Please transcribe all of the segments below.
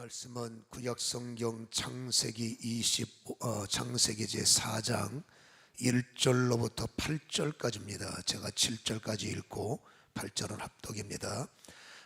말씀은 구약성경 창세기 창세기 제4장 1절로부터 8절까지입니다. 제가 7절까지 읽고 8절은 합독입니다.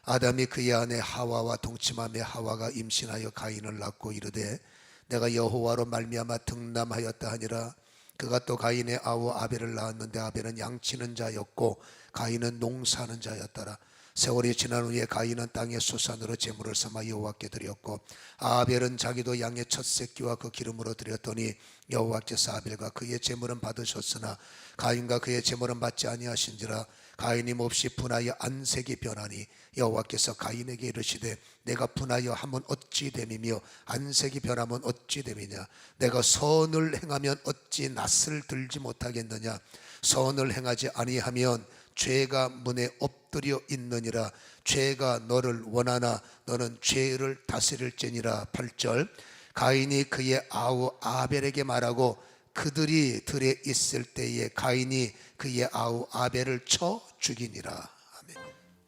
아담이 그의 아내 하와와 동침하며 하와가 임신하여 가인을 낳고 이르되 내가 여호와로 말미암아 등남하였다 하니라. 그가 또 가인의 아우 아벨을 낳았는데 아벨은 양치는 자였고 가인은 농사하는 자였더라. 세월이 지난 후에 가인은 땅의 수산으로 제물을 삼아 여호와께 드렸고 아벨은 자기도 양의 첫 새끼와 그 기름으로 드렸더니 여호와께서 아벨과 그의 제물은 받으셨으나 가인과 그의 제물은 받지 아니하신지라. 가인이 몹시 분하여 안색이 변하니 여호와께서 가인에게 이르시되 내가 분하여 하면 어찌 됨이며 안색이 변하면 어찌 됨이냐. 내가 선을 행하면 어찌 낯을 들지 못하겠느냐. 선을 행하지 아니하면 죄가 문에 엎드려 있느니라. 죄가 너를 원하나 너는 죄를 다스릴지니라. 8절. 가인이 그의 아우 아벨에게 말하고 그들이 들에 있을 때에 가인이 그의 아우 아벨을 쳐 죽이니라. 아멘.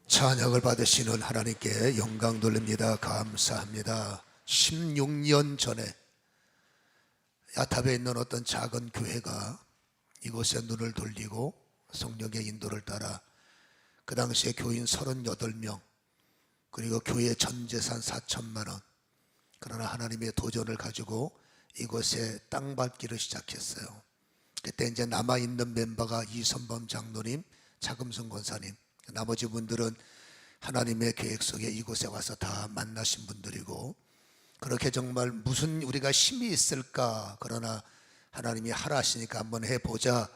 찬양을 받으시는 하나님께 영광 돌립니다. 감사합니다. 16년 전에 야탑에 있는 어떤 작은 교회가 이곳에 눈을 돌리고 성령의 인도를 따라 그 당시에 교인 38명 그리고 교회 전 재산 4천만 원, 그러나 하나님의 도전을 가지고 이곳에 땅 밟기를 시작했어요. 그때 이제 남아있는 멤버가 이선범 장로님, 차금순 권사님, 나머지 분들은 하나님의 계획 속에 이곳에 와서 다 만나신 분들이고, 그렇게 정말 무슨 우리가 힘이 있을까, 그러나 하나님이 하라 하시니까 한번 해보자,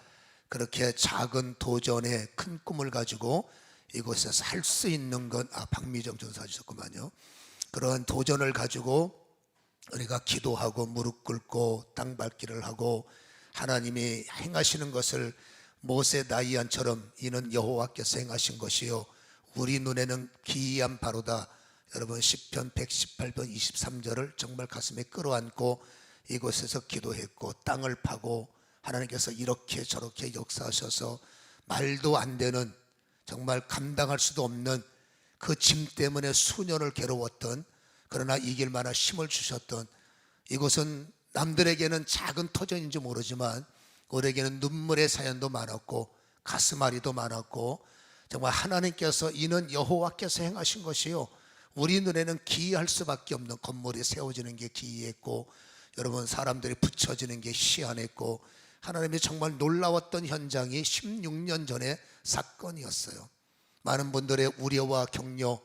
그렇게 작은 도전에 큰 꿈을 가지고 이곳에서 할 수 있는 건 박미정 전사주셨구만요. 그런 도전을 가지고 우리가 기도하고 무릎 꿇고 땅 밟기를 하고 하나님이 행하시는 것을 모세 나이안처럼 이는 여호와께서 행하신 것이요 우리 눈에는 기이한 바로다. 여러분 시편 118편 23절을 정말 가슴에 끌어안고 이곳에서 기도했고 땅을 파고 하나님께서 이렇게 저렇게 역사하셔서 말도 안 되는 정말 감당할 수도 없는 그 짐 때문에 수년을 괴로웠던, 그러나 이길 만한 힘을 주셨던, 이곳은 남들에게는 작은 터전인지 모르지만 우리에게는 눈물의 사연도 많았고 가슴앓이도 많았고, 정말 하나님께서 이는 여호와께서 행하신 것이요 우리 눈에는 기이할 수밖에 없는 건물이 세워지는 게 기이했고, 여러분 사람들이 붙여지는 게 희한했고, 하나님이 정말 놀라웠던 현장이 16년 전의 사건이었어요. 많은 분들의 우려와 격려,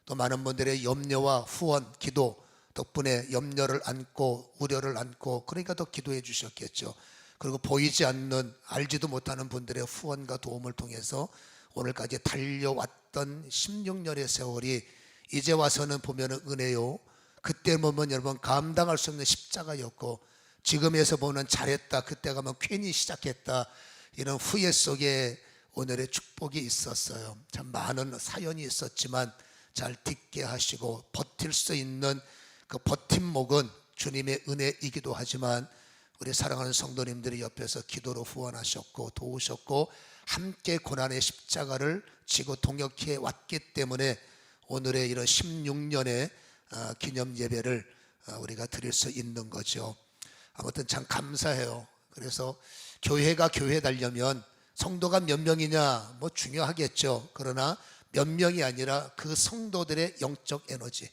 또 많은 분들의 염려와 후원, 기도 덕분에 염려를 안고 우려를 안고, 그러니까 더 기도해 주셨겠죠. 그리고 보이지 않는 알지도 못하는 분들의 후원과 도움을 통해서 오늘까지 달려왔던 16년의 세월이 이제 와서는 보면 은혜요, 그때 보면 여러분 감당할 수 없는 십자가였고, 지금에서 보면 잘했다, 그때 가면 괜히 시작했다, 이런 후회 속에 오늘의 축복이 있었어요. 참 많은 사연이 있었지만 잘 딛게 하시고 버틸 수 있는 그 버팀목은 주님의 은혜이기도 하지만 우리 사랑하는 성도님들이 옆에서 기도로 후원하셨고 도우셨고 함께 고난의 십자가를 지고 동역해 왔기 때문에 오늘의 이런 16년의 기념 예배를 우리가 드릴 수 있는 거죠. 아무튼 참 감사해요. 그래서 교회가 교회 되려면 성도가 몇 명이냐 뭐 중요하겠죠. 그러나 몇 명이 아니라 그 성도들의 영적 에너지,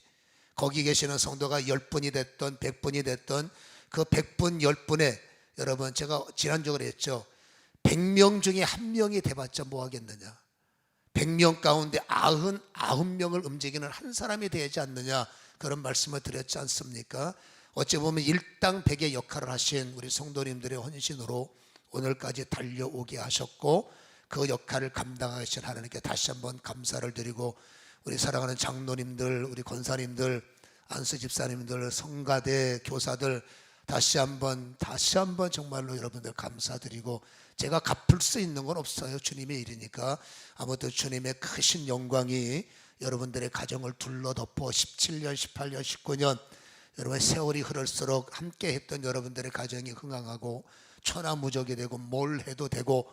거기 계시는 성도가 10분이 됐던 100분이 됐던 그 100분 10분에, 여러분 제가 지난주에 그랬죠. 100명 중에 한 명이 돼봤자 뭐 하겠느냐. 100명 가운데 99명을 움직이는 한 사람이 되지 않느냐, 그런 말씀을 드렸지 않습니까? 어찌 보면 일당 백의 역할을 하신 우리 성도님들의 헌신으로 오늘까지 달려오게 하셨고, 그 역할을 감당하신 하나님께 다시 한번 감사를 드리고, 우리 사랑하는 장로님들, 우리 권사님들, 안수 집사님들, 성가대 교사들 다시 한번 정말로 여러분들 감사드리고, 제가 갚을 수 있는 건 없어요. 주님의 일이니까. 아무튼 주님의 크신 영광이 여러분들의 가정을 둘러덮어 17년, 18년, 19년 여러분 세월이 흐를수록 함께 했던 여러분들의 가정이 흥황하고 천하무적이 되고 뭘 해도 되고,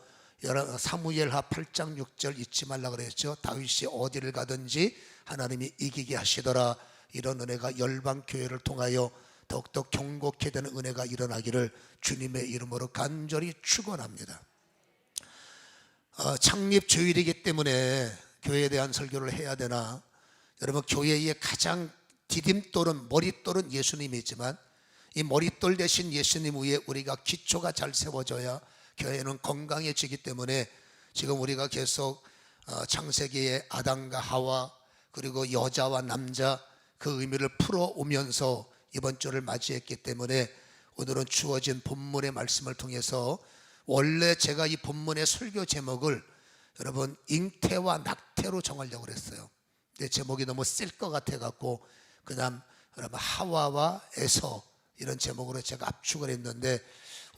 사무엘하 8장 6절 잊지 말라 그랬죠. 다윗이 어디를 가든지 하나님이 이기게 하시더라. 이런 은혜가 열방교회를 통하여 더욱더 경고케 되는 은혜가 일어나기를 주님의 이름으로 간절히 축원합니다. 창립 주일이기 때문에 교회에 대한 설교를 해야 되나? 여러분, 교회의 가장 디딤돌은, 머릿돌은 예수님이지만 이 머릿돌 대신 예수님 위에 우리가 기초가 잘 세워져야 교회는 건강해지기 때문에 지금 우리가 계속 창세기의 아담과 하와 그리고 여자와 남자 그 의미를 풀어오면서 이번 주를 맞이했기 때문에 오늘은 주어진 본문의 말씀을 통해서, 원래 제가 이 본문의 설교 제목을 여러분 잉태와 낙태로 정하려고 그랬어요. 근데 제목이 너무 쓸 것 같아 갖고 그냥 여러분 하와와 에서 이런 제목으로 제가 압축을 했는데,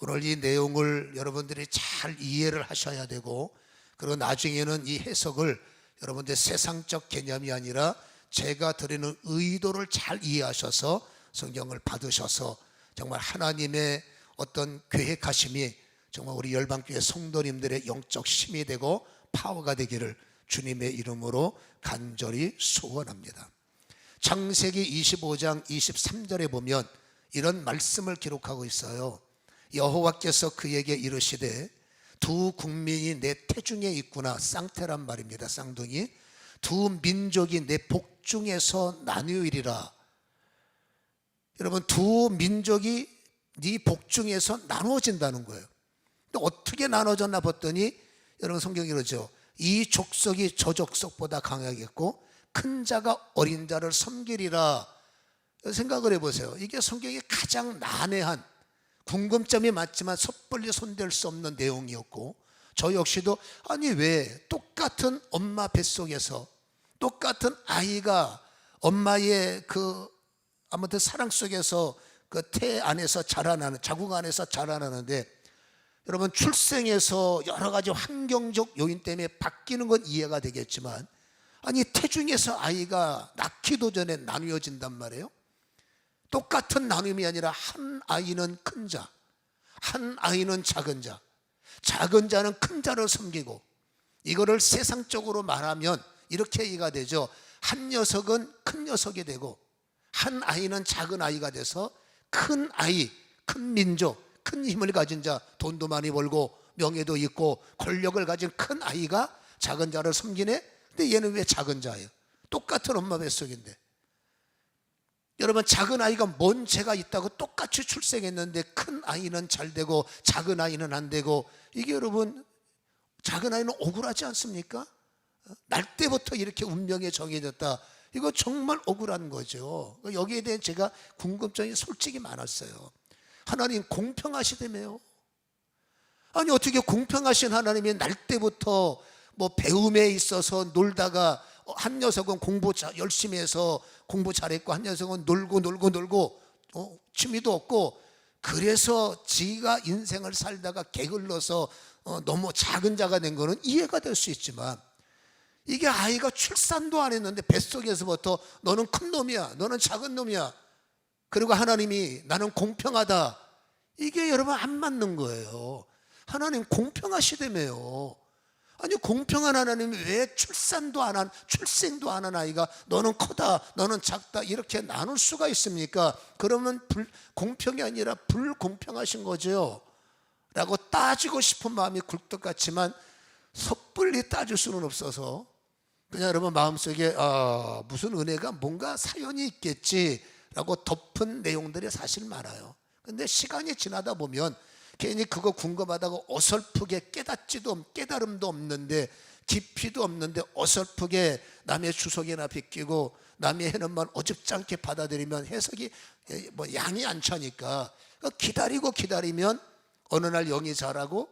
오늘 이 내용을 여러분들이 잘 이해를 하셔야 되고, 그리고 나중에는 이 해석을 여러분들 세상적 개념이 아니라 제가 드리는 의도를 잘 이해하셔서 성경을 받으셔서 정말 하나님의 어떤 계획하심이 정말 우리 열방교회 성도님들의 영적 힘이 되고 파워가 되기를 주님의 이름으로 간절히 소원합니다. 창세기 25장 23절에 보면 이런 말씀을 기록하고 있어요. 여호와께서 그에게 이르시되 두 국민이 내 태중에 있구나. 쌍태란 말입니다. 쌍둥이. 두 민족이 내 복중에서 나뉘으리라. 여러분, 두 민족이 네 복중에서 나누어진다는 거예요. 근데 어떻게 나눠졌나 봤더니 여러분 성경이 그러죠. 이 족속이 저 족속보다 강하겠고 큰 자가 어린 자를 섬기리라. 생각을 해보세요. 이게 성경의 가장 난해한, 궁금점이 많지만 섣불리 손댈 수 없는 내용이었고, 저 역시도 아니 왜 똑같은 엄마 뱃속에서 똑같은 아이가 엄마의 그 아무튼 사랑 속에서 그 태 안에서 자라나는, 자궁 안에서 자라나는데, 여러분 출생에서 여러 가지 환경적 요인 때문에 바뀌는 건 이해가 되겠지만, 아니 태중에서 아이가 낳기도 전에 나누어진단 말이에요. 똑같은 나눔이 아니라 한 아이는 큰 자, 한 아이는 작은 자, 작은 자는 큰 자를 섬기고, 이거를 세상적으로 말하면 이렇게 얘기가 되죠. 한 녀석은 큰 녀석이 되고 한 아이는 작은 아이가 돼서 큰 아이, 큰 민족, 큰 힘을 가진 자, 돈도 많이 벌고 명예도 있고 권력을 가진 큰 아이가 작은 자를 섬기네. 근데 얘는 왜 작은 자예요? 똑같은 엄마 뱃속인데. 여러분, 작은 아이가 뭔 죄가 있다고 똑같이 출생했는데 큰 아이는 잘 되고 작은 아이는 안 되고, 이게 여러분 작은 아이는 억울하지 않습니까? 날 때부터 이렇게 운명에 정해졌다. 이거 정말 억울한 거죠. 여기에 대한 제가 궁금증이 솔직히 많았어요. 하나님 공평하시다며요. 아니 어떻게 공평하신 하나님이 날 때부터 뭐 배움에 있어서 놀다가 한 녀석은 공부 열심히 해서 공부 잘했고 한 녀석은 놀고 취미도 없고, 그래서 지가 인생을 살다가 게을러서 너무 작은 자가 된 거는 이해가 될 수 있지만, 이게 아이가 출산도 안 했는데 뱃속에서부터 너는 큰 놈이야, 너는 작은 놈이야, 그리고 하나님이 나는 공평하다, 이게 여러분 안 맞는 거예요. 하나님 공평하시다며요. 아니 공평한 하나님이 왜 출생도 안 한 아이가 너는 크다 너는 작다 이렇게 나눌 수가 있습니까? 그러면 공평이 아니라 불공평하신 거죠 라고 따지고 싶은 마음이 굴뚝 같지만 섣불리 따질 수는 없어서 그냥 여러분 마음속에 무슨 은혜가 뭔가 사연이 있겠지라고 덮은 내용들이 사실 많아요. 근데 시간이 지나다 보면 괜히 그거 궁금하다고 어설프게 깨달음도 없는데 깊이도 없는데 어설프게 남의 주석이나 비끼고 남이 해는 말 어줍잖게 받아들이면 해석이 뭐 양이 안 차니까 기다리면 어느 날 영이 자라고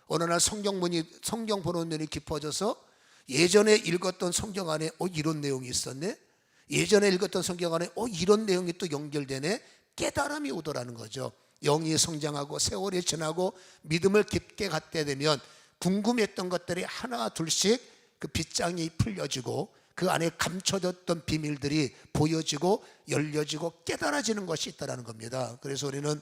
어느 날 성경 보는 눈이 깊어져서 예전에 읽었던 성경 안에 이런 내용이 있었네, 예전에 읽었던 성경 안에 이런 내용이 또 연결되네, 깨달음이 오더라는 거죠. 영이 성장하고 세월이 지나고 믿음을 깊게 갖게 되면 궁금했던 것들이 하나 둘씩 그 빗장이 풀려지고 그 안에 감춰졌던 비밀들이 보여지고 열려지고 깨달아지는 것이 있다는 겁니다. 그래서 우리는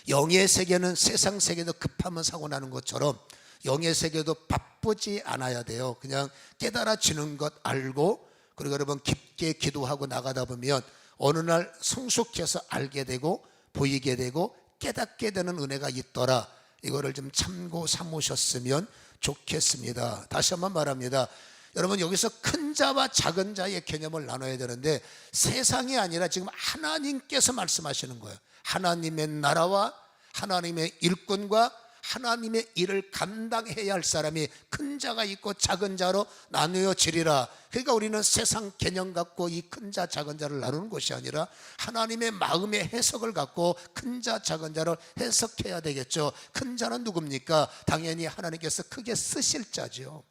영의 세계는 세상 세계도 급하면 사고 나는 것처럼 영의 세계도 바쁘지 않아야 돼요. 그냥 깨달아지는 것 알고 그리고 여러분 깊게 기도하고 나가다 보면 어느 날 성숙해서 알게 되고 보이게 되고 깨닫게 되는 은혜가 있더라. 이거를 좀 참고 삼으셨으면 좋겠습니다. 다시 한번 말합니다. 여러분 여기서 큰 자와 작은 자의 개념을 나눠야 되는데 세상이 아니라 지금 하나님께서 말씀하시는 거예요. 하나님의 나라와 하나님의 일꾼과 하나님의 일을 감당해야 할 사람이 큰 자가 있고 작은 자로 나누어지리라. 그러니까 우리는 세상 개념 갖고 이 큰 자 작은 자를 나누는 것이 아니라 하나님의 마음의 해석을 갖고 큰 자 작은 자를 해석해야 되겠죠. 큰 자는 누굽니까? 당연히 하나님께서 크게 쓰실 자죠.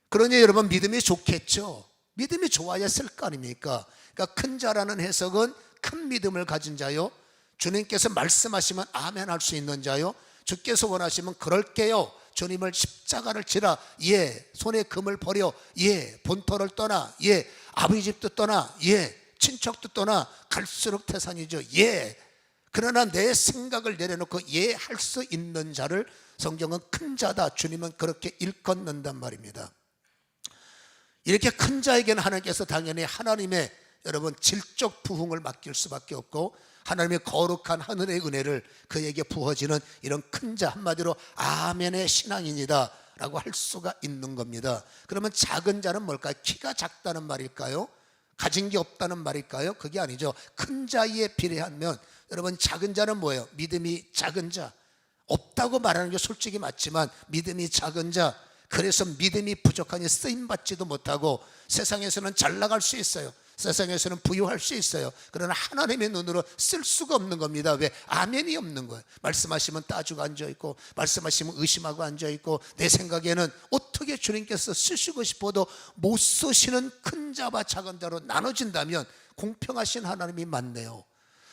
그러니 여러분 믿음이 좋겠죠. 믿음이 좋아야 쓸 거 아닙니까? 그러니까 큰 자라는 해석은 큰 믿음을 가진 자요, 주님께서 말씀하시면 아멘 할 수 있는 자요, 주께서 원하시면 그럴게요, 주님을 십자가를 지라, 예, 손에 금을 버려, 예, 본토를 떠나, 예, 아버지 집도 떠나, 예, 친척도 떠나, 갈수록 태산이죠, 예. 그러나 내 생각을 내려놓고 예 할 수 있는 자를 성경은 큰 자다, 주님은 그렇게 일컫는단 말입니다. 이렇게 큰 자에게는 하나님께서 당연히 하나님의 여러분 질적 부흥을 맡길 수밖에 없고 하나님의 거룩한 하늘의 은혜를 그에게 부어지는 이런 큰 자, 한마디로 아멘의 신앙인이다 라고 할 수가 있는 겁니다. 그러면 작은 자는 뭘까요? 키가 작다는 말일까요? 가진 게 없다는 말일까요? 그게 아니죠. 큰 자에 비례하면 여러분 작은 자는 뭐예요? 믿음이 작은 자, 없다고 말하는 게 솔직히 맞지만 믿음이 작은 자, 그래서 믿음이 부족하니 쓰임받지도 못하고 세상에서는 잘 나갈 수 있어요. 세상에서는 부유할 수 있어요. 그러나 하나님의 눈으로 쓸 수가 없는 겁니다. 왜? 아멘이 없는 거예요. 말씀하시면 따주고 앉아있고 말씀하시면 의심하고 앉아있고 내 생각에는 어떻게 주님께서 쓰시고 싶어도 못 쓰시는 큰 자와 작은 자로 나눠진다면 공평하신 하나님이 맞네요.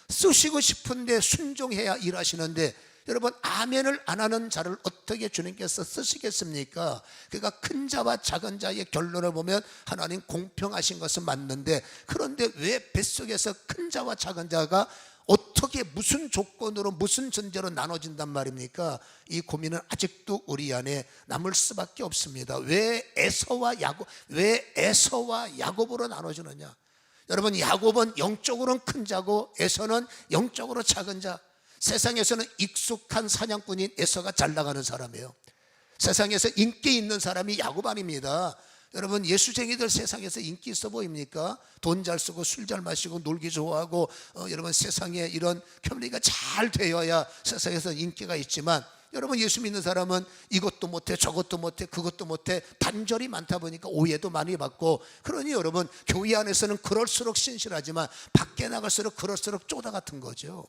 쓰시고 싶은데 순종해야 일하시는데 여러분 아멘을 안 하는 자를 어떻게 주님께서 쓰시겠습니까? 그러니까 큰 자와 작은 자의 결론을 보면 하나님 공평하신 것은 맞는데 그런데 왜 뱃속에서 큰 자와 작은 자가 어떻게 무슨 조건으로 무슨 전제로 나눠진단 말입니까? 이 고민은 아직도 우리 안에 남을 수밖에 없습니다. 왜 에서와 야곱으로 나눠지느냐? 여러분 야곱은 영적으로는 큰 자고 에서는 영적으로 작은 자. 세상에서는 익숙한 사냥꾼인 에서가 잘 나가는 사람이에요. 세상에서 인기 있는 사람이 야곱 아닙니다. 여러분 예수쟁이들 세상에서 인기 있어 보입니까? 돈 잘 쓰고 술 잘 마시고 놀기 좋아하고 여러분 세상에 이런 편리가 잘 되어야 세상에서 인기가 있지만 여러분 예수 믿는 사람은 이것도 못해 저것도 못해 그것도 못해 단절이 많다 보니까 오해도 많이 받고 그러니 여러분 교회 안에서는 그럴수록 신실하지만 밖에 나갈수록 그럴수록 쪼다 같은 거죠.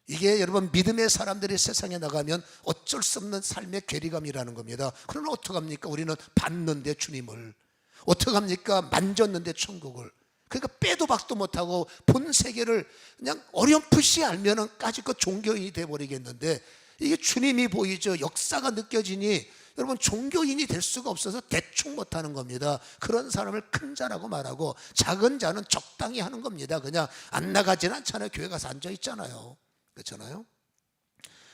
이게 여러분 믿음의 사람들이 세상에 나가면 어쩔 수 없는 삶의 괴리감이라는 겁니다. 그러나 어떡합니까? 우리는 받는데 주님을, 어떡합니까? 만졌는데 천국을. 그러니까 빼도 박도 못하고 본 세계를 그냥 어렴풋이 알면은 까짓것 종교인이 돼버리겠는데 이게 주님이 보이죠. 역사가 느껴지니 여러분 종교인이 될 수가 없어서 대충 못하는 겁니다. 그런 사람을 큰 자라고 말하고 작은 자는 적당히 하는 겁니다. 그냥 안 나가진 않잖아요. 교회 가서 앉아있잖아요. 그렇잖아요.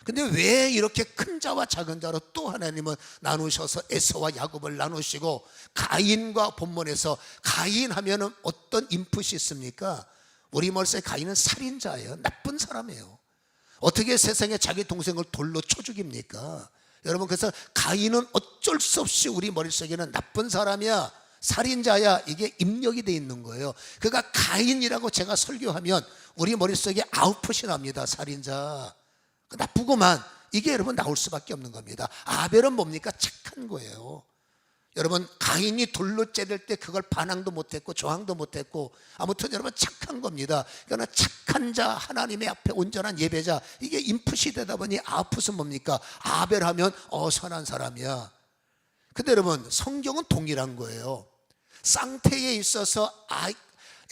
근데 왜 이렇게 큰 자와 작은 자로 또 하나님은 나누셔서 에서와 야곱을 나누시고 가인과 본문에서 가인 하면은 어떤 인풋이 있습니까? 우리 머릿속에 가인은 살인자예요. 나쁜 사람이에요. 어떻게 세상에 자기 동생을 돌로 쳐 죽입니까? 여러분 그래서 가인은 어쩔 수 없이 우리 머릿속에는 나쁜 사람이야, 살인자야, 이게 입력이 돼 있는 거예요. 그러니까 가인이라고 제가 설교하면 우리 머릿속에 아웃풋이 납니다. 살인자, 나쁘고만, 이게 여러분 나올 수밖에 없는 겁니다. 아벨은 뭡니까? 착한 거예요. 여러분 가인이 돌로 째릴 때 그걸 반항도 못했고 저항도 못했고 아무튼 여러분 착한 겁니다. 그러나 착한 자, 하나님의 앞에 온전한 예배자, 이게 인풋이 되다 보니 아웃풋은 뭡니까? 아벨하면 선한 사람이야. 근데 여러분 성경은 동일한 거예요. 쌍태에 있어서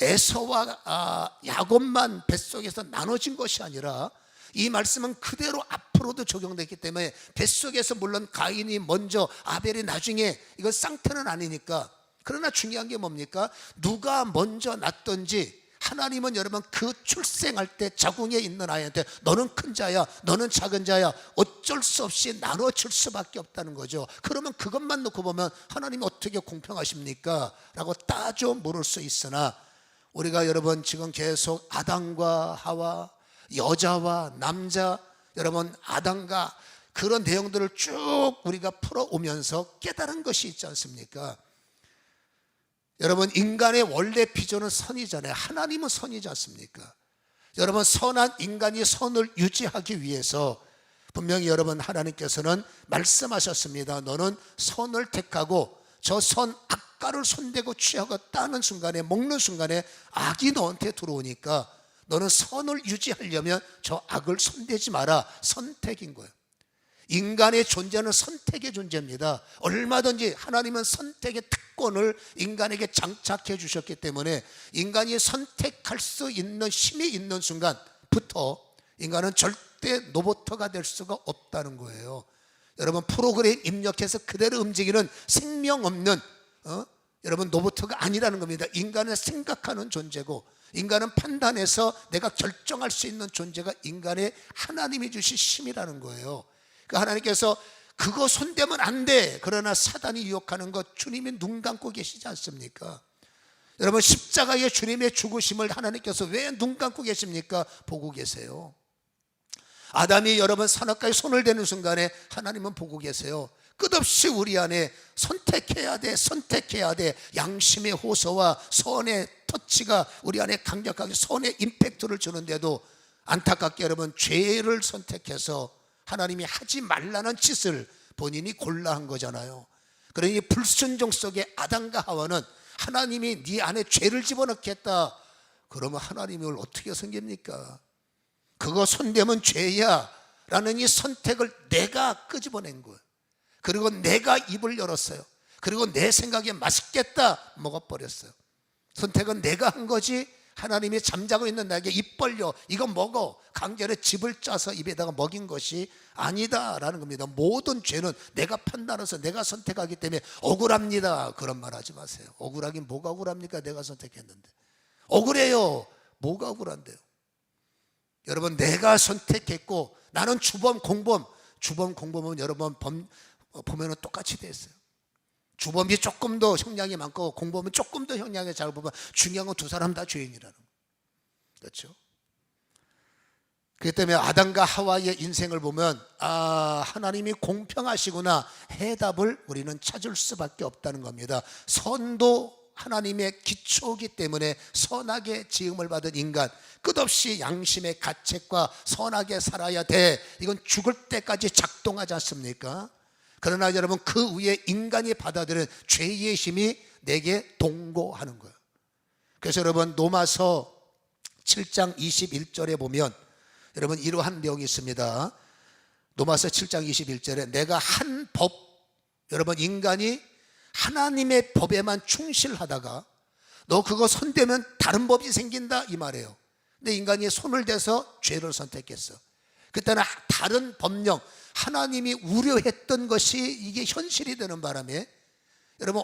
에서와 야곱만 뱃속에서 나눠진 것이 아니라 이 말씀은 그대로 앞으로도 적용됐기 때문에 뱃속에서 물론 가인이 먼저 아벨이 나중에, 이건 쌍태는 아니니까. 그러나 중요한 게 뭡니까? 누가 먼저 낳든지 하나님은 여러분 그 출생할 때 자궁에 있는 아이한테 너는 큰 자야, 너는 작은 자야, 어쩔 수 없이 나눠줄 수밖에 없다는 거죠. 그러면 그것만 놓고 보면 하나님이 어떻게 공평하십니까? 라고 따져 물을 수 있으나, 우리가 여러분 지금 계속 아담과 하와, 여자와 남자, 여러분 아담과 그런 내용들을 쭉 우리가 풀어오면서 깨달은 것이 있지 않습니까? 여러분 인간의 원래 비전은 선이잖아요. 하나님은 선이지 않습니까? 여러분 선한 인간이 선을 유지하기 위해서 분명히 여러분 하나님께서는 말씀하셨습니다. 너는 선을 택하고 저 선 악과를 손대고 취하고 따는 순간에, 먹는 순간에 악이 너한테 들어오니까 너는 선을 유지하려면 저 악을 손대지 마라. 선택인 거예요. 인간의 존재는 선택의 존재입니다. 얼마든지 하나님은 선택의 특권을 인간에게 장착해 주셨기 때문에 인간이 선택할 수 있는 힘이 있는 순간부터 인간은 절대 로봇가 될 수가 없다는 거예요. 여러분 프로그램 입력해서 그대로 움직이는 생명 없는 여러분 로봇가 아니라는 겁니다. 인간은 생각하는 존재고, 인간은 판단해서 내가 결정할 수 있는 존재가 인간의 하나님이 주신 힘이라는 거예요. 그 하나님께서 그거 손대면 안 돼. 그러나 사단이 유혹하는 것 주님이 눈 감고 계시지 않습니까? 여러분 십자가의 주님의 죽으심을 하나님께서 왜 눈 감고 계십니까? 보고 계세요. 아담이 여러분 산악가에 손을 대는 순간에 하나님은 보고 계세요. 끝없이 우리 안에 선택해야 돼, 선택해야 돼. 양심의 호소와 선의 터치가 우리 안에 강력하게 선의 임팩트를 주는데도 안타깝게 여러분 죄를 선택해서 하나님이 하지 말라는 짓을 본인이 골라 한 거잖아요. 그러니 불순종 속에 아담과 하와는 하나님이 네 안에 죄를 집어넣겠다. 그러면 하나님을 어떻게 섬깁니까? 그거 손대면 죄야 라는 이 선택을 내가 끄집어낸 거예요. 그리고 내가 입을 열었어요. 그리고 내 생각에 맛있겠다 먹어버렸어요. 선택은 내가 한 거지 하나님이 잠자고 있는 나에게 입 벌려 이거 먹어 강제로 집을 짜서 입에다가 먹인 것이 아니다라는 겁니다. 모든 죄는 내가 판단해서 내가 선택하기 때문에 억울합니다. 그런 말 하지 마세요. 억울하긴 뭐가 억울합니까? 내가 선택했는데. 억울해요. 뭐가 억울한데요? 여러분 내가 선택했고 나는 주범 공범. 주범 공범은 여러분 보면은 똑같이 돼 있어요. 주범이 조금 더 형량이 많고 공범은 조금 더 형량이 잘 보면 중요한 건 두 사람 다 죄인이라는 거예요. 그렇죠? 그렇기 때문에 아담과 하와의 인생을 보면 하나님이 공평하시구나 해답을 우리는 찾을 수밖에 없다는 겁니다. 선도 하나님의 기초이기 때문에 선하게 지음을 받은 인간, 끝없이 양심의 가책과 선하게 살아야 돼. 이건 죽을 때까지 작동하지 않습니까? 그러나 여러분 그 위에 인간이 받아들인 죄의 힘이 내게 동거하는 거예요. 그래서 여러분 로마서 7장 21절에 보면 여러분 이러한 내용이 있습니다. 로마서 7장 21절에 내가 한 법, 여러분 인간이 하나님의 법에만 충실하다가 너 그거 손대면 다른 법이 생긴다 이 말이에요. 근데 인간이 손을 대서 죄를 선택했어. 그때는 다른 법령, 하나님이 우려했던 것이 이게 현실이 되는 바람에 여러분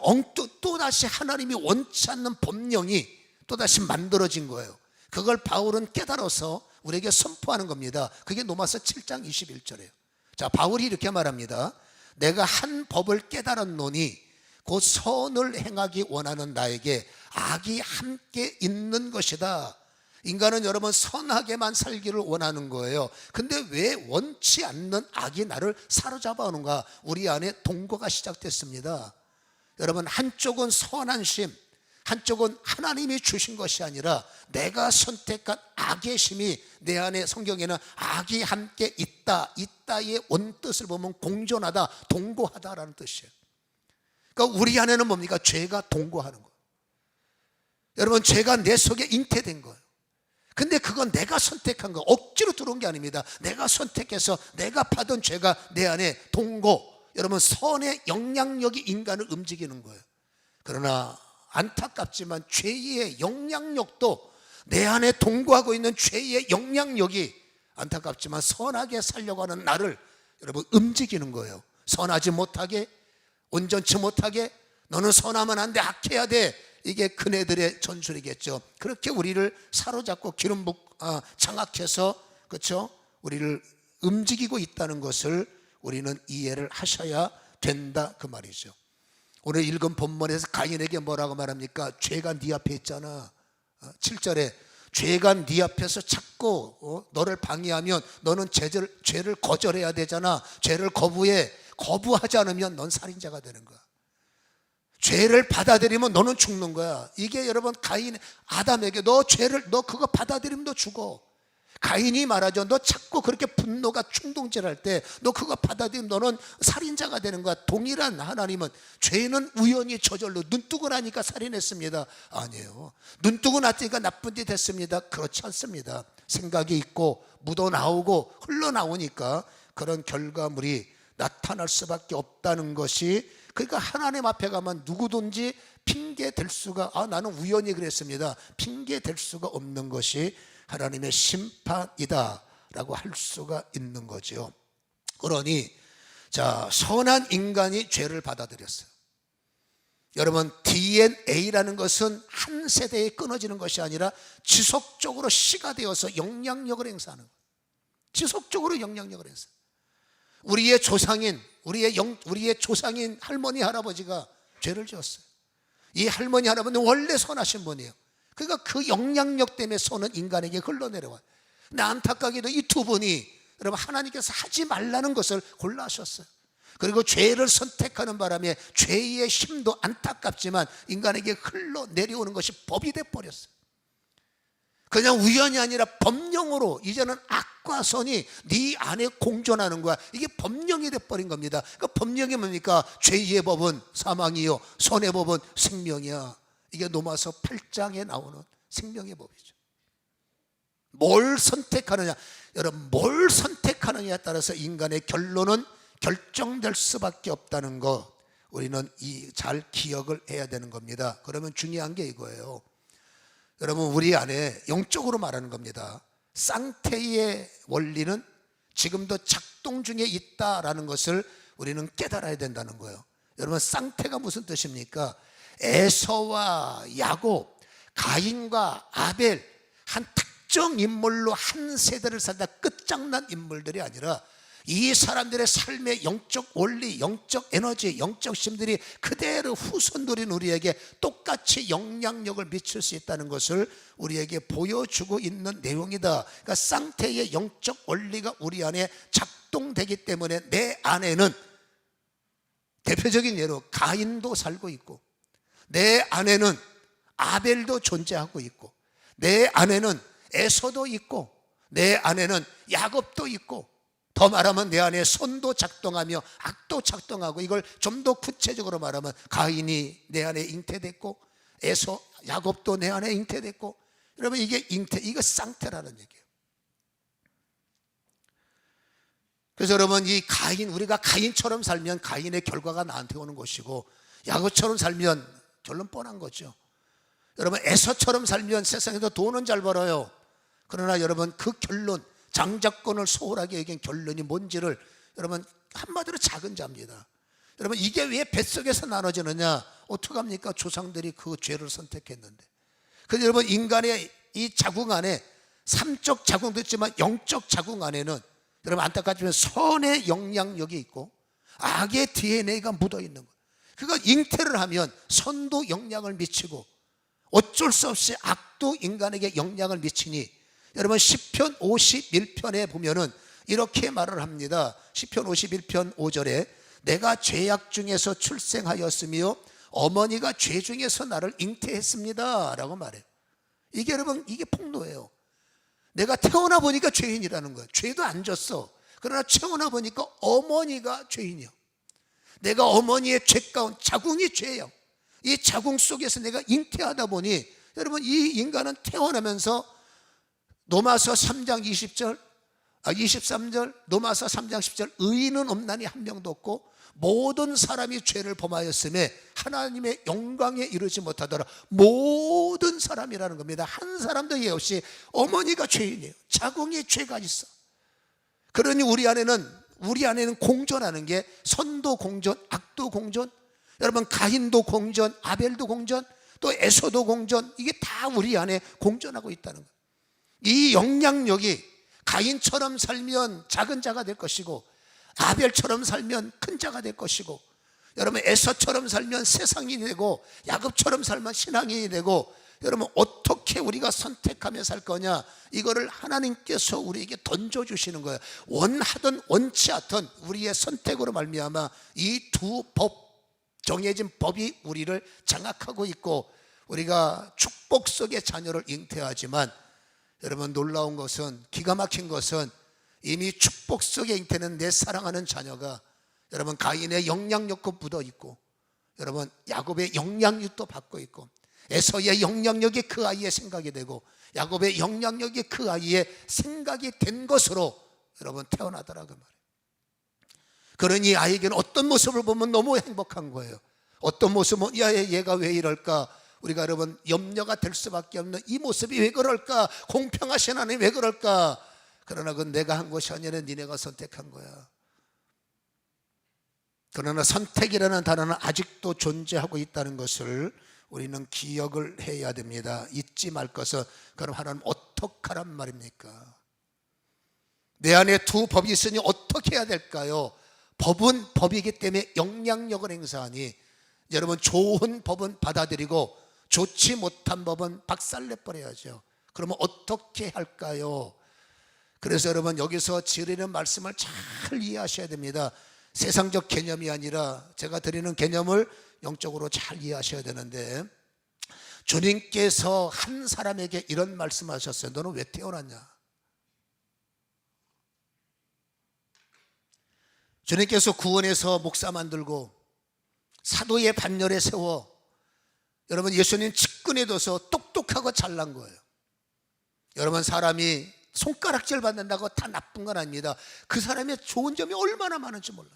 또다시 하나님이 원치 않는 법령이 또다시 만들어진 거예요. 그걸 바울은 깨달아서 우리에게 선포하는 겁니다. 그게 로마서 7장 21절이에요. 자, 바울이 이렇게 말합니다. 내가 한 법을 깨달았노니 곧 선을 행하기 원하는 나에게 악이 함께 있는 것이다. 인간은 여러분 선하게만 살기를 원하는 거예요. 근데 왜 원치 않는 악이 나를 사로잡아 오는가? 우리 안에 동거가 시작됐습니다. 여러분 한쪽은 선한 심, 한쪽은 하나님이 주신 것이 아니라 내가 선택한 악의 심이 내 안에 성경에는 악이 함께 있다. 있다의 원뜻을 보면 공존하다, 동거하다라는 뜻이에요. 그러니까 우리 안에는 뭡니까? 죄가 동거하는 거예요. 여러분 죄가 내 속에 잉태된 거예요. 근데 그건 내가 선택한 거, 억지로 들어온 게 아닙니다. 내가 선택해서 내가 받은 죄가 내 안에 동거, 여러분 선의 영향력이 인간을 움직이는 거예요. 그러나 안타깝지만 죄의 영향력도 내 안에 동거하고 있는 죄의 영향력이 안타깝지만 선하게 살려고 하는 나를 여러분 움직이는 거예요. 선하지 못하게, 온전치 못하게, 너는 선하면 안 돼, 악해야 돼, 이게 그네들의 전술이겠죠. 그렇게 우리를 사로잡고 기름 장악해서, 그렇죠? 우리를 움직이고 있다는 것을 우리는 이해를 하셔야 된다, 그 말이죠. 오늘 읽은 본문에서 가인에게 뭐라고 말합니까? 죄가 네 앞에 있잖아. 7절에 죄가 네 앞에서 자꾸 너를 방해하면 너는 죄를 거절해야 되잖아. 죄를 거부하지 않으면 넌 살인자가 되는 거야. 죄를 받아들이면 너는 죽는 거야. 이게 여러분 아담에게 너 그거 받아들이면 너 죽어. 가인이 말하죠. 너 자꾸 그렇게 분노가 충동질할 때 너 그거 받아들이면 너는 살인자가 되는 거야. 동일한 하나님은 죄는 우연히 저절로 눈 뜨고 나니까 살인했습니다. 아니에요. 눈 뜨고 났으니까 나쁜 짓 했습니다. 그렇지 않습니다. 생각이 있고 묻어나오고 흘러나오니까 그런 결과물이 나타날 수밖에 없다는 것이, 그러니까 하나님 앞에 가면 누구든지 핑계 댈 수가, 나는 우연히 그랬습니다, 핑계 댈 수가 없는 것이 하나님의 심판이다 라고 할 수가 있는 거죠. 그러니 선한 인간이 죄를 받아들였어요. 여러분, DNA라는 것은 한 세대에 끊어지는 것이 아니라 지속적으로 씨가 되어서 영향력을 행사하는 거예요. 지속적으로 영향력을 행사해요. 우리의 조상인 할머니 할아버지가 죄를 지었어요. 이 할머니 할아버지는 원래 선하신 분이에요. 그러니까 그 영향력 때문에 선은 인간에게 흘러내려와요. 근데 안타깝게도 이 두 분이 여러분 하나님께서 하지 말라는 것을 골라하셨어요. 그리고 죄를 선택하는 바람에 죄의 힘도 안타깝지만 인간에게 흘러내려오는 것이 법이 돼버렸어요. 그냥 우연이 아니라 법령으로 이제는 악과 선이 네 안에 공존하는 거야. 이게 법령이 돼버린 겁니다. 그 법령이 뭡니까? 죄의 법은 사망이요 선의 법은 생명이야. 이게 로마서 8장에 나오는 생명의 법이죠. 뭘 선택하느냐, 여러분, 뭘 선택하느냐에 따라서 인간의 결론은 결정될 수밖에 없다는 것, 우리는 잘 기억을 해야 되는 겁니다. 그러면 중요한 게 이거예요. 여러분, 우리 안에 영적으로 말하는 겁니다. 쌍태의 원리는 지금도 작동 중에 있다라는 것을 우리는 깨달아야 된다는 거예요. 여러분, 쌍태가 무슨 뜻입니까? 에서와 야곱, 가인과 아벨, 한 특정 인물로 한 세대를 살다 끝장난 인물들이 아니라 이 사람들의 삶의 영적 원리, 영적 에너지, 영적 힘들이 그대로 후손들인 우리에게 똑같이 영향력을 미칠 수 있다는 것을 우리에게 보여주고 있는 내용이다. 그러니까 쌍태의 영적 원리가 우리 안에 작동되기 때문에 내 안에는 대표적인 예로 가인도 살고 있고, 내 안에는 아벨도 존재하고 있고, 내 안에는 에서도 있고, 내 안에는 야곱도 있고, 더 말하면 내 안에 선도 작동하며 악도 작동하고, 이걸 좀 더 구체적으로 말하면 가인이 내 안에 잉태됐고, 에서 야곱도 내 안에 잉태됐고, 여러분 이게 이거 쌍태라는 얘기예요. 그래서 여러분, 우리가 가인처럼 살면 가인의 결과가 나한테 오는 것이고, 야곱처럼 살면 결론 뻔한 거죠. 여러분, 에서처럼 살면 세상에서 돈은 잘 벌어요. 그러나 여러분, 그 결론, 장자권을 소홀하게 여긴 결론이 뭔지를 여러분 한마디로 작은 자입니다. 여러분, 이게 왜 뱃속에서 나눠지느냐? 어떡합니까? 조상들이 그 죄를 선택했는데. 그래서 여러분, 인간의 이 자궁 안에 삼적 자궁도 있지만 영적 자궁 안에는 여러분 안타깝지만 선의 영향력이 있고 악의 DNA가 묻어있는 거예요. 그거 잉태를 하면 선도 영향을 미치고 어쩔 수 없이 악도 인간에게 영향을 미치니, 여러분 시편 51편에 보면은 이렇게 말을 합니다. 시편 51편 5절에 내가 죄악 중에서 출생하였으며 어머니가 죄 중에서 나를 잉태했습니다 라고 말해요. 이게 여러분, 이게 폭로예요. 내가 태어나 보니까 죄인이라는 거예요. 죄도 안 졌어. 그러나 태어나 보니까 어머니가 죄인이요. 내가 어머니의 죄 가운 자궁이 죄예요. 이 자궁 속에서 내가 잉태하다 보니 여러분, 이 인간은 태어나면서 로마서 3장 23절, 로마서 3장 10절, 의인은 없나니 한 명도 없고 모든 사람이 죄를 범하였음에 하나님의 영광에 이르지 못하더라. 모든 사람이라는 겁니다. 한 사람도 예 없이 어머니가 죄인이에요. 자궁에 죄가 있어. 그러니 우리 안에는 공존하는 게 선도 공존, 악도 공존, 여러분 가인도 공존, 아벨도 공존, 또 에서도 공전, 이게 다 우리 안에 공전하고 있다는 거예요. 이 영향력이 가인처럼 살면 작은 자가 될 것이고, 아벨처럼 살면 큰 자가 될 것이고, 여러분 에서처럼 살면 세상이 되고, 야곱처럼 살면 신앙이 되고, 여러분 어떻게 우리가 선택하며 살 거냐, 이거를 하나님께서 우리에게 던져주시는 거예요. 원하든 원치 않든 우리의 선택으로 말미암아 이 두 법, 정해진 법이 우리를 장악하고 있고, 우리가 축복 속의 자녀를 잉태하지만, 여러분 놀라운 것은, 기가 막힌 것은, 이미 축복 속에 잉태는 내 사랑하는 자녀가 여러분 가인의 영향력도 묻어 있고, 여러분 야곱의 영향력도 받고 있고, 에서의 영향력이 그 아이의 생각이 되고, 야곱의 영향력이 그 아이의 생각이 된 것으로 여러분 태어나더라고 말이에요. 그러니 아이에게는 어떤 모습을 보면 너무 행복한 거예요. 어떤 모습은 야, 얘가 왜 이럴까, 우리가 여러분 염려가 될 수밖에 없는 이 모습이 왜 그럴까, 공평하신 하나님 왜 그럴까. 그러나 그건 내가 한 것이 아니라 니네가 선택한 거야. 그러나 선택이라는 단어는 아직도 존재하고 있다는 것을 우리는 기억을 해야 됩니다. 잊지 말 것은, 그럼 하나님 어떡하란 말입니까? 내 안에 두 법이 있으니 어떻게 해야 될까요? 법은 법이기 때문에 영향력을 행사하니, 여러분 좋은 법은 받아들이고 좋지 못한 법은 박살내버려야죠. 그러면 어떻게 할까요? 그래서 여러분 여기서 드리는 말씀을 잘 이해하셔야 됩니다. 세상적 개념이 아니라 제가 드리는 개념을 영적으로 잘 이해하셔야 되는데, 주님께서 한 사람에게 이런 말씀하셨어요. 너는 왜 태어났냐? 주님께서 구원해서 목사 만들고 사도의 반열에 세워 여러분 예수님 측근에 둬서 똑똑하고 잘난 거예요. 여러분 사람이 손가락질 받는다고 다 나쁜 건 아닙니다. 그 사람의 좋은 점이 얼마나 많은지 몰라요.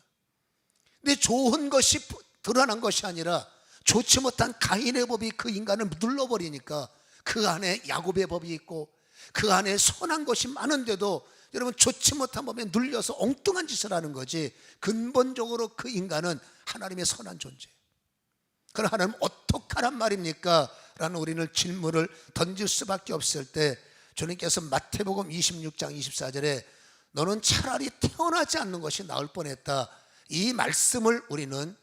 근데 좋은 것이 드러난 것이 아니라 좋지 못한 가인의 법이 그 인간을 눌러버리니까 그 안에 야곱의 법이 있고 그 안에 선한 것이 많은데도 여러분 좋지 못한 법에 눌려서 엉뚱한 짓을 하는 거지, 근본적으로 그 인간은 하나님의 선한 존재예요. 그럼 하나님 어떡하란 말입니까? 라는 우리는 질문을 던질 수밖에 없을 때, 주님께서 마태복음 26장 24절에 너는 차라리 태어나지 않는 것이 나을 뻔했다, 이 말씀을 우리는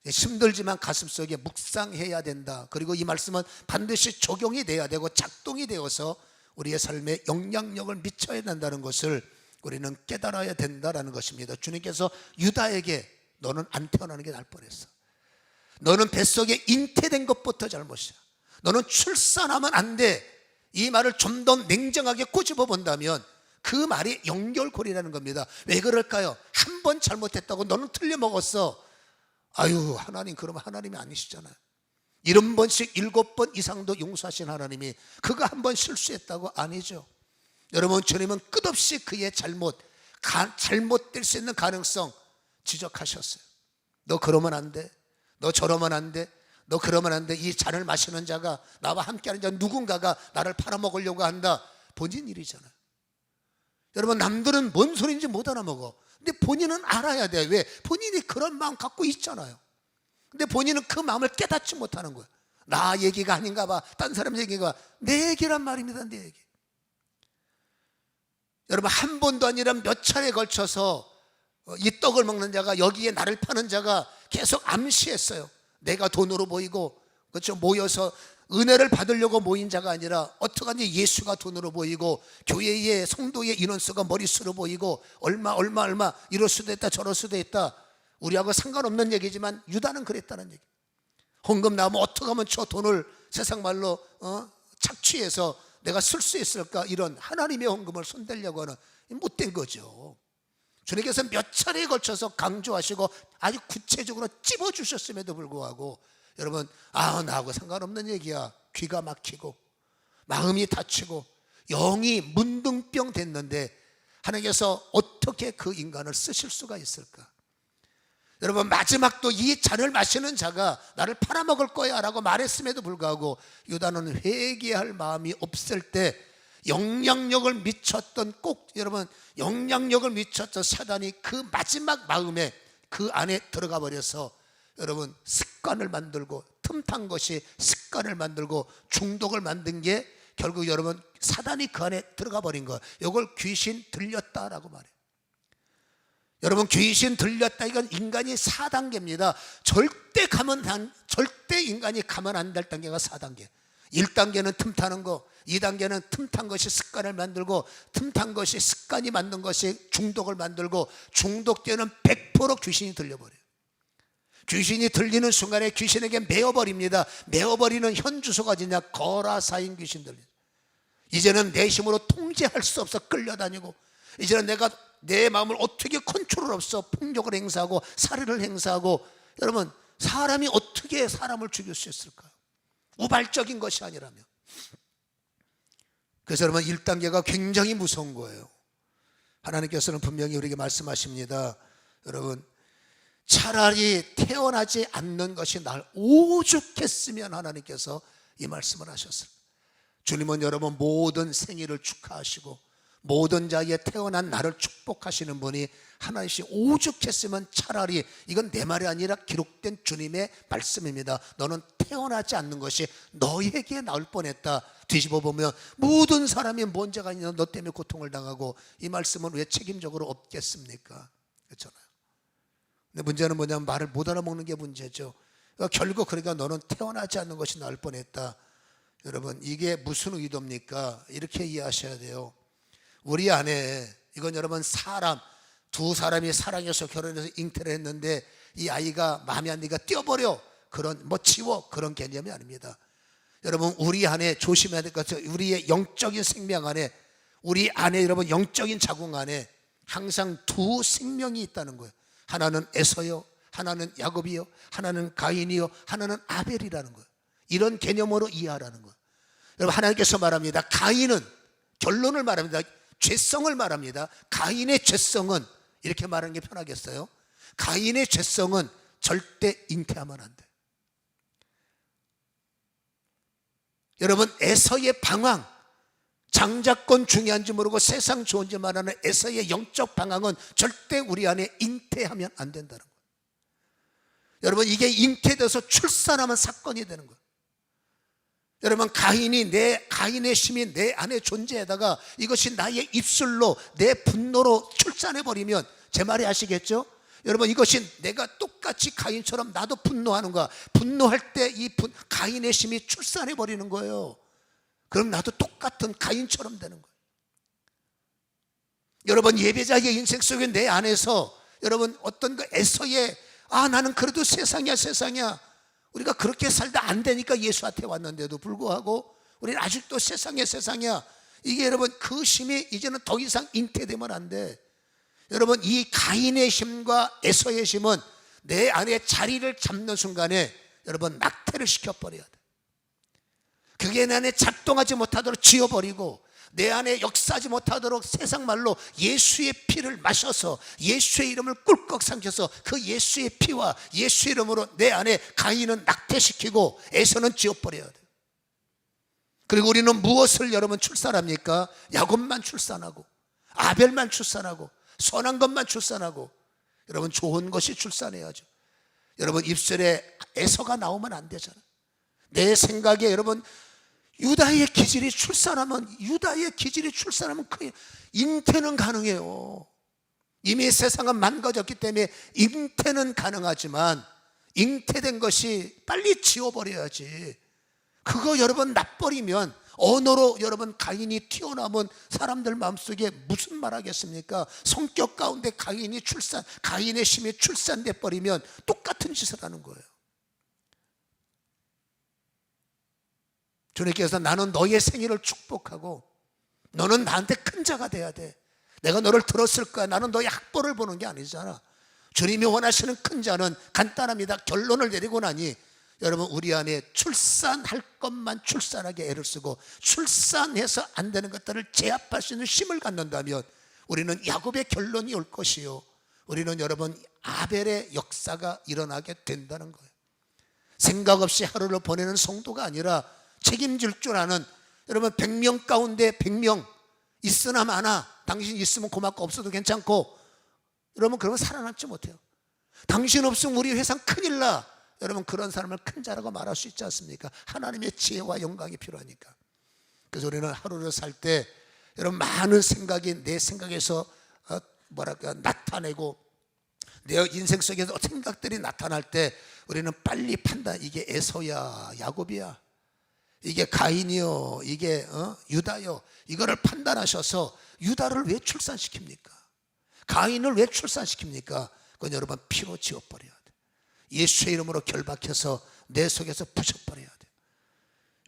힘들지만 가슴속에 묵상해야 된다. 그리고 이 말씀은 반드시 적용이 돼야 되고 작동이 되어서 우리의 삶에 영향력을 미쳐야 된다는 것을 우리는 깨달아야 된다는 것입니다. 주님께서 유다에게 너는 안 태어나는 게 나을 뻔했어, 너는 뱃속에 잉태된 것부터 잘못이야, 너는 출산하면 안 돼, 이 말을 좀 더 냉정하게 꼬집어 본다면 그 말이 연결고리라는 겁니다. 왜 그럴까요? 한 번 잘못했다고 너는 틀려먹었어. 아유, 하나님 그러면 하나님이 아니시잖아요. 70번씩 7번 이상도 용서하신 하나님이 그가 한 번 실수했다고? 아니죠. 여러분 주님은 끝없이 그의 잘못될 수 있는 가능성 지적하셨어요. 너 그러면 안 돼, 너 저러면 안 돼, 너 그러면 안 돼. 이 잔을 마시는 자가, 나와 함께하는 자 누군가가 나를 팔아먹으려고 한다. 본인 일이잖아요. 여러분 남들은 뭔 소리인지 못 알아먹어. 근데 본인은 알아야 돼. 왜? 본인이 그런 마음 갖고 있잖아요. 근데 본인은 그 마음을 깨닫지 못하는 거예요. 나 얘기가 아닌가 봐, 딴 사람 얘기가. 내 얘기란 말입니다. 내 얘기. 여러분 한 번도 아니라 몇 차례에 걸쳐서 이 떡을 먹는 자가, 여기에 나를 파는 자가 계속 암시했어요. 내가 돈으로 모이고, 그렇죠, 모여서 은혜를 받으려고 모인 자가 아니라 어떡하니 예수가 돈으로 보이고 교회의 성도의 인원수가 머릿수로 보이고 얼마 이럴 수도 있다 저럴 수도 있다. 우리하고 상관없는 얘기지만 유다는 그랬다는 얘기. 헌금 나오면 어떻게 하면 저 돈을 세상 말로 착취해서 내가 쓸 수 있을까, 이런 하나님의 헌금을 손대려고 하는 못된 거죠. 주님께서 몇 차례에 걸쳐서 강조하시고 아주 구체적으로 찝어주셨음에도 불구하고 여러분 나하고 상관없는 얘기야, 귀가 막히고 마음이 다치고 영이 문둥병 됐는데 하나님께서 어떻게 그 인간을 쓰실 수가 있을까? 여러분 마지막도 이 잔을 마시는 자가 나를 팔아먹을 거야 라고 말했음에도 불구하고 유다는 회개할 마음이 없을 때 영향력을 미쳤던, 꼭 여러분 영향력을 미쳤던 사단이 그 마지막 마음에 그 안에 들어가 버려서 여러분 습관을 만들고 틈탄 것이 습관을 만들고 중독을 만든 게 결국 여러분 사단이 그 안에 들어가 버린 거예요. 이걸 귀신 들렸다라고 말해요. 여러분 귀신 들렸다, 이건 인간이 4단계입니다. 절대 인간이 가면 안 될 단계가 4단계. 1단계는 틈타는 거, 2단계는 틈탄 것이 습관을 만들고, 틈탄 것이 습관이 만든 것이 중독을 만들고, 중독되는 100% 귀신이 들려버려요. 귀신이 들리는 순간에 귀신에게 메어버립니다. 메어버리는 현주소가 어디냐? 거라사인 귀신들. 이제는 내 힘으로 통제할 수 없어 끌려다니고, 이제는 내가 내 마음을 어떻게 컨트롤 없어 폭력을 행사하고 살해를 행사하고. 여러분 사람이 어떻게 사람을 죽일 수 있을까요? 우발적인 것이 아니라면. 그래서 여러분 1단계가 굉장히 무서운 거예요. 하나님께서는 분명히 우리에게 말씀하십니다. 여러분 차라리 태어나지 않는 것이 날 오죽했으면 하나님께서 이 말씀을 하셨어요. 주님은 여러분 모든 생일을 축하하시고 모든 자에게 태어난 나를 축복하시는 분이 하나님이 오죽했으면 차라리, 이건 내 말이 아니라 기록된 주님의 말씀입니다. 너는 태어나지 않는 것이 너에게 나을 뻔했다. 뒤집어 보면 모든 사람이 뭔 죄가 있냐, 너 때문에 고통을 당하고. 이 말씀은 왜 책임적으로 없겠습니까? 그렇잖아요. 근데 문제는 뭐냐면 말을 못 알아먹는 게 문제죠. 결국 그러니까 너는 태어나지 않는 것이 나을 뻔했다. 여러분 이게 무슨 의도입니까? 이렇게 이해하셔야 돼요. 우리 안에, 이건 여러분 두 사람이 사랑해서 결혼해서 잉태를 했는데 이 아이가 마음에 안 드니까 띄워버려, 그런 지워, 그런 개념이 아닙니다. 여러분 우리 안에 조심해야 될 것 같아요. 우리의 영적인 생명 안에, 우리 안에 여러분 영적인 자궁 안에 항상 두 생명이 있다는 거예요. 하나는 에서요, 하나는 야곱이요, 하나는 가인이요, 하나는 아벨이라는 거예요. 이런 개념으로 이해하라는 거예요. 여러분 하나님께서 말합니다. 가인은, 결론을 말합니다. 죄성을 말합니다. 가인의 죄성은, 이렇게 말하는 게 편하겠어요? 가인의 죄성은 절대 잉태하면 안 돼. 여러분 에서의 방황, 장자권 중요한지 모르고 세상 좋은지 말하는 에서의 영적 방황은 절대 우리 안에 잉태하면 안 된다는 거예요. 여러분 이게 잉태돼서 출산하면 사건이 되는 거예요. 여러분 가인의 심이 내 안에 존재하다가 이것이 나의 입술로, 내 분노로 출산해버리면, 제 말이 아시겠죠? 여러분 이것이 내가 똑같이 가인처럼 나도 분노하는 거야. 분노할 때 이 가인의 심이 출산해버리는 거예요. 그럼 나도 똑같은 가인처럼 되는 거예요. 여러분 예배자의 인생 속에 내 안에서 여러분 어떤 그 에서의, 나는 그래도 세상이야. 우리가 그렇게 살다 안 되니까 예수한테 왔는데도 불구하고 우리는 아직도 세상이야. 이게 여러분 그 심이 이제는 더 이상 잉태되면 안 돼. 여러분 이 가인의 심과 에서의 심은 내 안에 자리를 잡는 순간에 여러분 낙태를 시켜버려야 돼. 그게 내 안에 작동하지 못하도록 지워버리고, 내 안에 역사하지 못하도록 세상 말로 예수의 피를 마셔서 예수의 이름을 꿀꺽 삼켜서 그 예수의 피와 예수의 이름으로 내 안에 가인은 낙태시키고 에서는 지워버려야 돼요. 그리고 우리는 무엇을 여러분 출산합니까? 야곱만 출산하고 아벨만 출산하고 선한 것만 출산하고. 여러분 좋은 것이 출산해야죠. 여러분 입술에 에서가 나오면 안 되잖아요. 내 생각에 여러분 유다의 기질이 출산하면 그 잉태는 가능해요. 이미 세상은 망가졌기 때문에 잉태는 가능하지만 잉태된 것이 빨리 지워버려야지. 그거 여러분 놔버리면 언어로 여러분 가인이 튀어나오면 사람들 마음속에 무슨 말 하겠습니까? 성격 가운데 가인의 심이 출산돼 버리면 똑같은 짓을 하는 거예요. 주님께서 나는 너의 생일을 축복하고 너는 나한테 큰 자가 돼야 돼. 내가 너를 들었을 거야. 나는 너의 학벌을 보는 게 아니잖아. 주님이 원하시는 큰 자는 간단합니다. 결론을 내리고 나니 여러분 우리 안에 출산할 것만 출산하게 애를 쓰고 출산해서 안 되는 것들을 제압할 수 있는 힘을 갖는다면 우리는 야곱의 결론이 올 것이요, 우리는 여러분 아벨의 역사가 일어나게 된다는 거예요. 생각 없이 하루를 보내는 성도가 아니라 책임질 줄 아는, 여러분 100명 가운데 100명 있으나 마나 당신 있으면 고맙고 없어도 괜찮고, 여러분 그러면 살아남지 못해요. 당신 없으면 우리 회사 큰일 나. 여러분 그런 사람을 큰 자라고 말할 수 있지 않습니까? 하나님의 지혜와 영광이 필요하니까. 그래서 우리는 하루를 살 때 여러분 많은 생각이 내 생각에서 나타내고 내 인생 속에서 생각들이 나타날 때 우리는 빨리 판단, 이게 에서야 야곱이야, 이게 가인이요, 이게 유다요, 이거를 판단하셔서 유다를 왜 출산시킵니까? 가인을 왜 출산시킵니까? 그건 여러분 피로 지워버려야 돼. 예수의 이름으로 결박해서 내 속에서 부셔버려야 돼.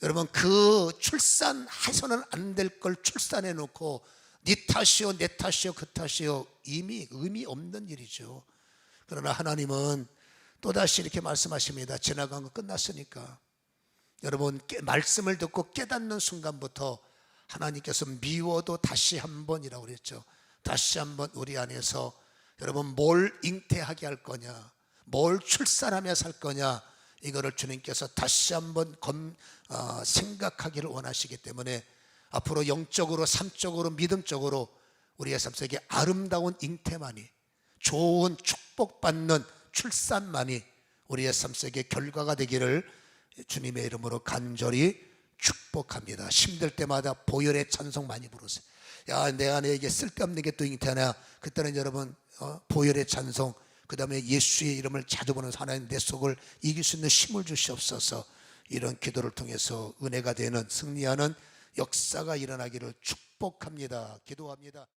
여러분 그 출산해서는 안 될 걸 출산해 놓고 네 탓이요 내 탓이요 그 탓이요, 이미 의미 없는 일이죠. 그러나 하나님은 또다시 이렇게 말씀하십니다. 지나간 거 끝났으니까. 여러분 말씀을 듣고 깨닫는 순간부터 하나님께서 미워도 다시 한번이라고 그랬죠. 다시 한번 우리 안에서 여러분 뭘 잉태하게 할 거냐, 뭘 출산하며 살 거냐, 이거를 주님께서 다시 한번 생각하기를 원하시기 때문에 앞으로 영적으로 삶적으로 믿음적으로 우리의 삶 속에 아름다운 잉태만이, 좋은 축복받는 출산만이 우리의 삶 속에 결과가 되기를 주님의 이름으로 간절히 축복합니다. 힘들 때마다 보혈의 찬송 많이 부르세요. 야, 내 안에 이게 쓸데없는 게 또 잉태하냐, 그때는 여러분 보혈의 찬송, 그 다음에 예수의 이름을 자주 부르는 하나님 내 속을 이길 수 있는 힘을 주시옵소서. 이런 기도를 통해서 은혜가 되는 승리하는 역사가 일어나기를 축복합니다. 기도합니다.